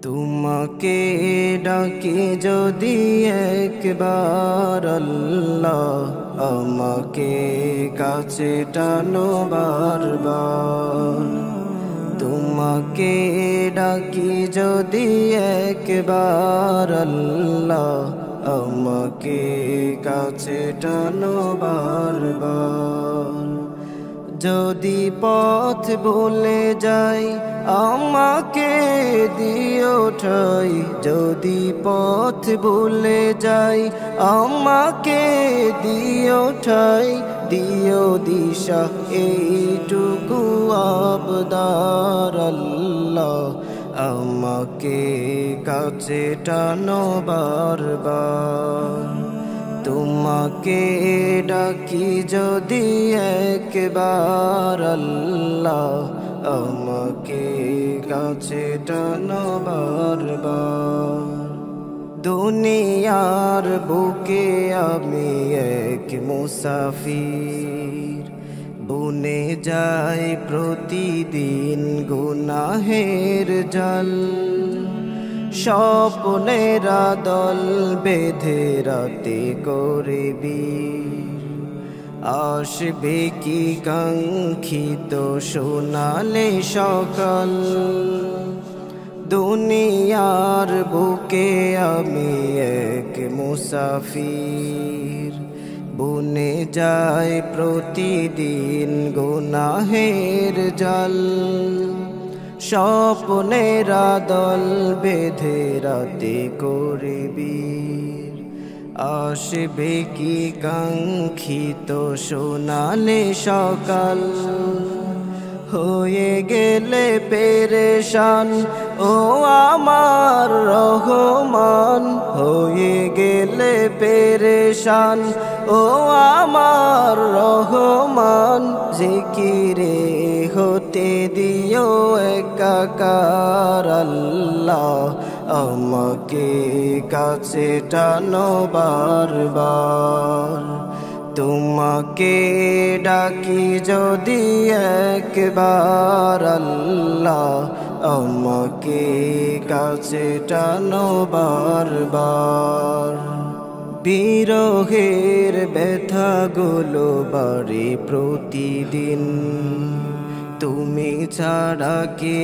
তোমাকে ডাকি যদি একবার আল্লাহ, আমাকে কাছে টানো বারবার। তোমাকে ডাকি যদি একবার আল্লাহ, আমাকে কাছে টানো বারবার। যদি পথ ভুলে যাই আমাকে দিও ঠাই, যদি পথ ভুলে যাই আমাকে দিও ঠাই, দিও দিশা এইটুকু আবদার আল্লাহ, আমাকে কাছে টানো বারবার। তোমাকে ডাকি যদি একবার আল্লাহ, আমাকে কাছে টানো বারবার। দুনিয়ার বুকে আমি এক মুসাফির, বুনে যাই প্রতিদিন গুনাহের জাল। স্বপ্নেরা দল বেঁধে রাতে করবি, আসবে কি কাঙ্ক্ষিত সোনালে সকাল। দুনিয়ার বুকে আমি এক মুসাফির, বুনে যায় প্রতিদিন গুনাহের জাল। স্বপ্নেরা দল বেঁধে রাতে করবি, আসবে কি কাঙ্ক্ষিত সোনালে সকাল। হয়ে গেলে পেরেশান ও আমার রহমান, হয়ে গেলে পেরেশান ও আমার রহমান। জিকিরে হতে দিও একাকার আল্লাহ, আমাকে কাছে টানো বারবার। তোমাকে ডাকি যদি একবার আল্লাহ, আমাকে কাছে টানো বারবার। বিরহের ব্যথাগুলো বাড়ে প্রতিদিন, তুমি ছাড়া কে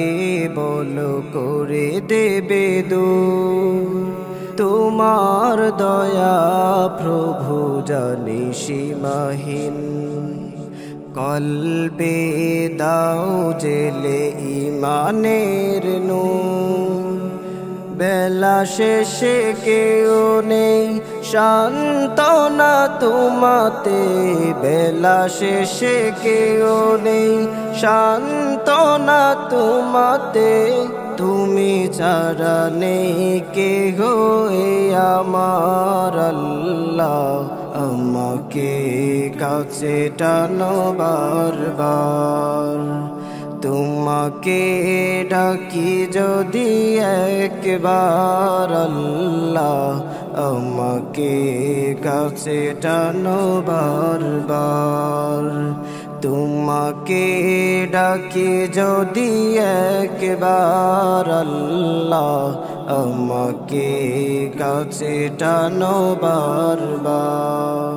বলো করে দেবে দূর। তোমার দয়া প্রভু জানি সীমাহীন, কলবে দাও জেলে ইমানের নূর। বেলা শেষে কেউ নেই সান্ত্বনা তোমাতে, বেলা শেষে কেউ নেই সান্ত্বনা তোমাতে। তুমি ছাড়া নেই কেহ এ আমার আল্লাহ, আমাকে কাছে টানো বারবার। তোমাকে ডাকি যদি একবার আল্লাহ, আমাকে কাছে টানো বারবার। তোমাকে ডাকি যদি একবার আল্লাহ, আমাকে কাছে টানো বারবার।